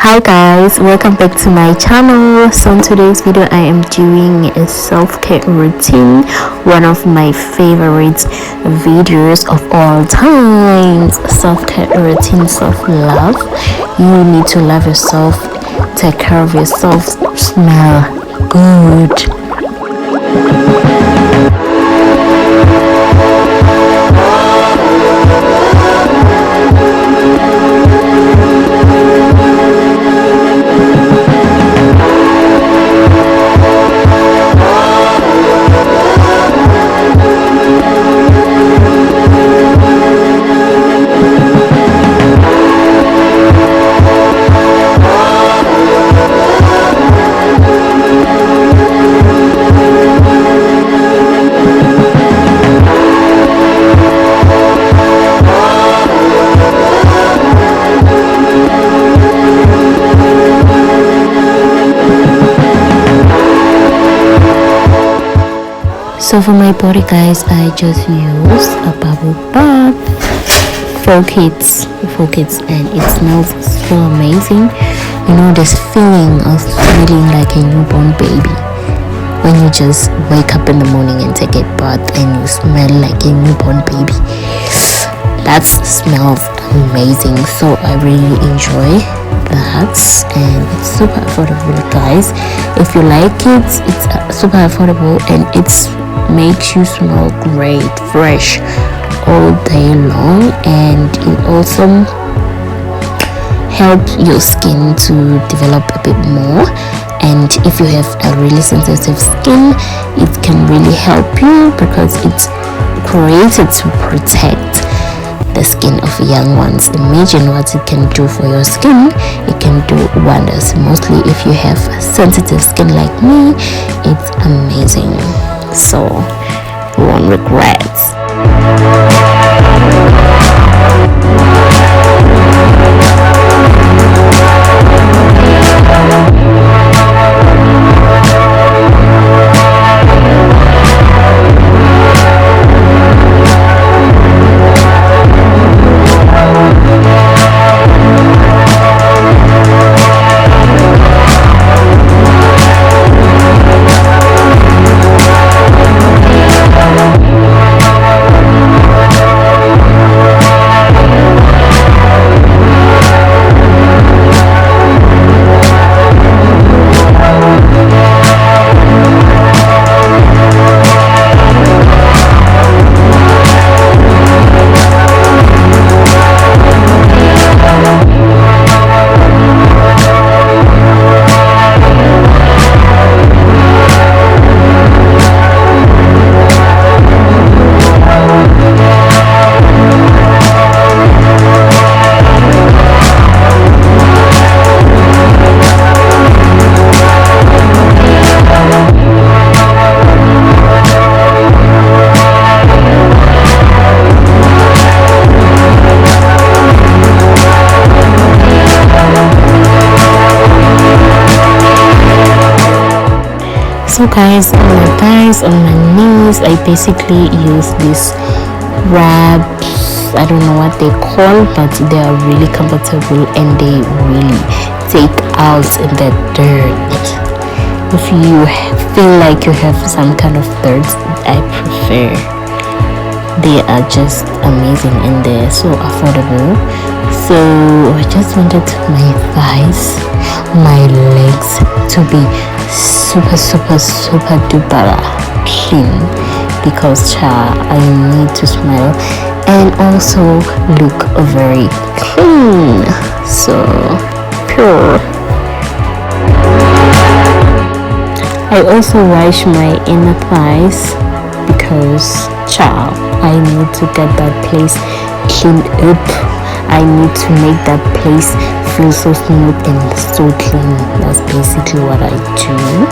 Hi guys, welcome back to my channel. So in today's video I am doing a self-care routine, one of my favorite videos of all times. Self-care routine, self-love. You need to love yourself, take care of yourself, smell good. So for my body guys, I just use a bubble bath for kids, and it smells so amazing. You know, this feeling of feeling like a newborn baby when you just wake up in the morning and take a bath and you smell like a newborn baby. That smells amazing, so I really enjoy that, and it's super affordable guys. If you like it, it's super affordable and it's makes you smell great, fresh all day long, and it also helps your skin to develop a bit more. And if you have a really sensitive skin, it can really help you because it's created to protect the skin of young ones. Imagine what it can do for your skin. It can do wonders, mostly if you have sensitive skin like me. It's amazing, so you won't regret. So guys, on my thighs, on my knees, I basically use these wraps. I don't know what they call, but they are really comfortable and they really take out the dirt. If you feel like you have some kind of dirt, I prefer. They are just amazing and they're so affordable. So I just wanted my thighs, my legs to be super duper clean, because I need to smell and also look very clean, so pure. I also wash my inner thighs because I need to get that place cleaned up. I need to make that place feel so smooth and so clean. That's basically what I do.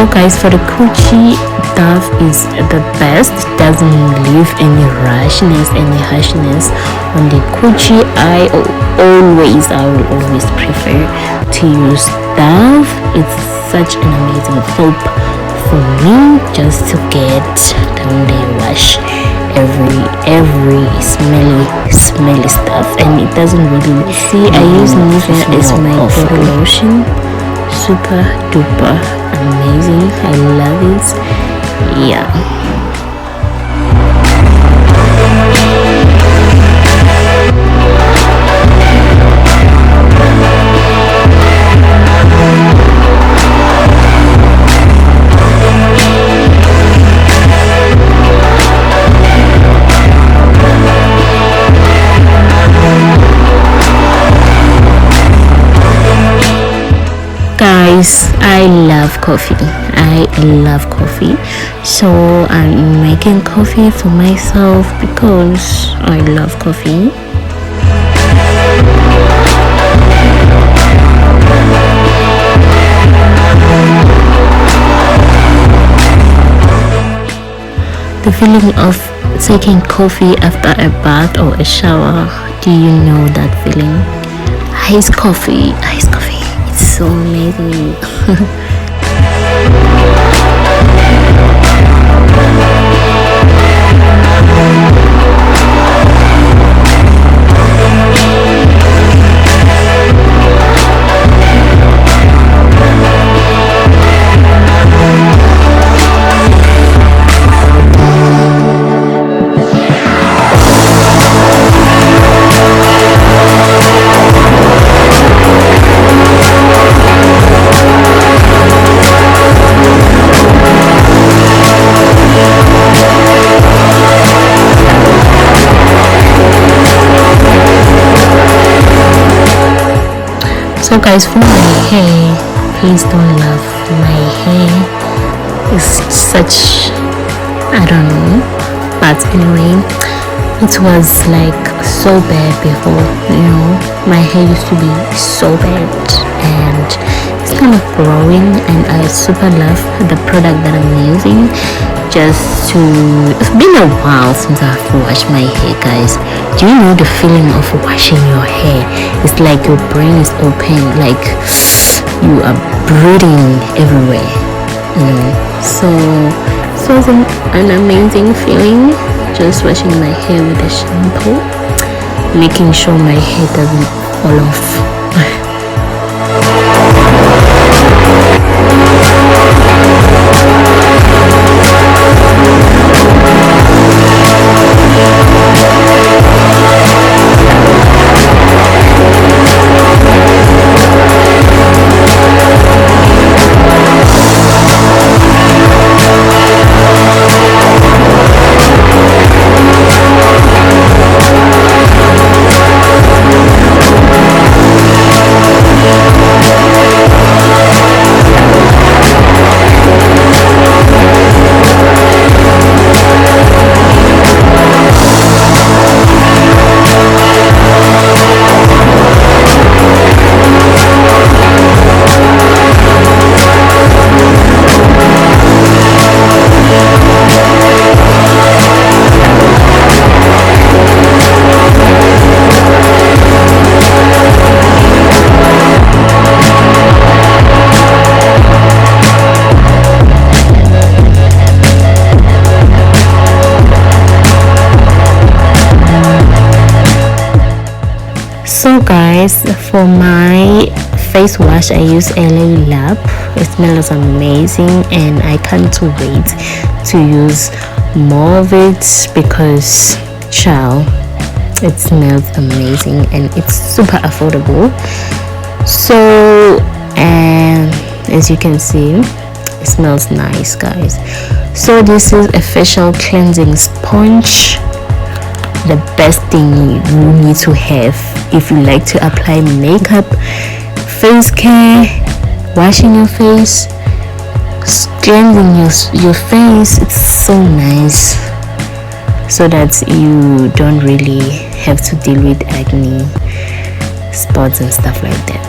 So guys, for the coochie, Dove is the best. It doesn't leave any rashness, any harshness on the coochie. I will always prefer to use Dove. It's such an amazing soap for me, just to get down there, wash every smelly stuff, and it doesn't really see. I use Nivea as my body lotion. Super duper amazing. I love it. Yeah. Guys, I love coffee, so I'm making coffee for myself because I love coffee. The feeling of taking coffee after a bath or a shower, do you know that feeling? Iced coffee, it's so amazing. So guys, for my hair, please don't love my hair. It's such, I don't know, but anyway, it was like so bad before, my hair used to be so bad, and it's kind of growing, and I super love the product that I'm using. It's been a while since I've washed my hair, guys. Do you know the feeling of washing your hair? It's like your brain is open, like you are breathing everywhere, so it was an amazing feeling, just washing my hair with a shampoo, making sure my hair doesn't fall off. So guys, for my face wash I use LA Lab. It smells amazing and I can't wait to use more of it because it smells amazing and it's super affordable. So, and as you can see, it smells nice, guys. So this is a facial cleansing sponge, the best thing you need to have if you like to apply makeup, face care, washing your face, cleansing your face. It's so nice so that you don't really have to deal with acne, spots and stuff like that.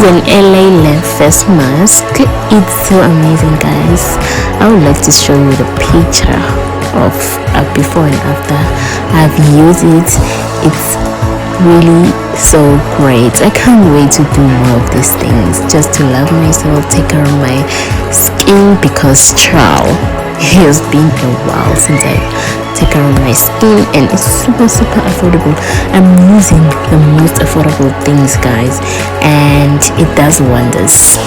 an LA length face mask. It's so amazing, guys. I would like to show you the picture of before and after I've used it. It's really so great. I can't wait to do more of these things, just to love myself, take care of my skin, because child, it has been a while since I take care of my skin, and it's super affordable. I'm using the most affordable things, guys, and it does wonders.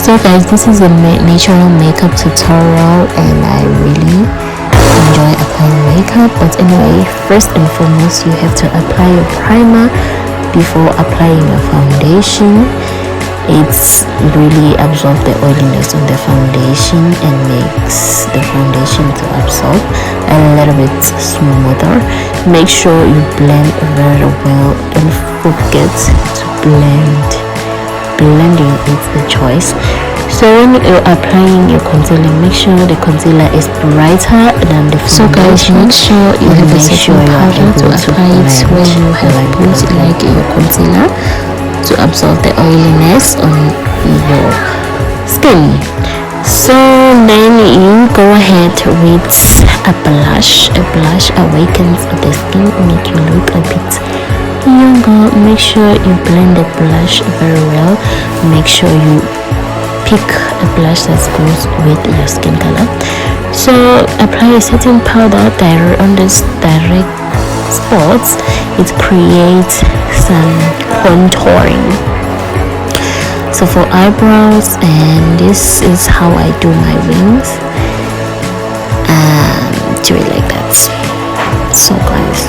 So guys, this is a natural makeup tutorial, and I really enjoy applying makeup. But anyway, first and foremost, you have to apply your primer before applying your foundation. It's really absorbs the oiliness on the foundation and makes the foundation to absorb a little bit smoother. Make sure you blend very well. Don't forget to blend. Blending is the choice. So when you're applying your concealer, make sure the concealer is brighter than the foundation. So guys, make sure you have a setting powder to apply it when you have put like your concealer to absorb the oiliness on your skin. So then you go ahead with a blush. A blush awakens the skin, make you look a bit younger. Make sure you blend the blush very well. Make sure you pick a blush that goes with your skin color. So apply a setting powder on this direct spots. It creates some contouring. So for eyebrows, and this is how I do my wings, do it like that. So guys,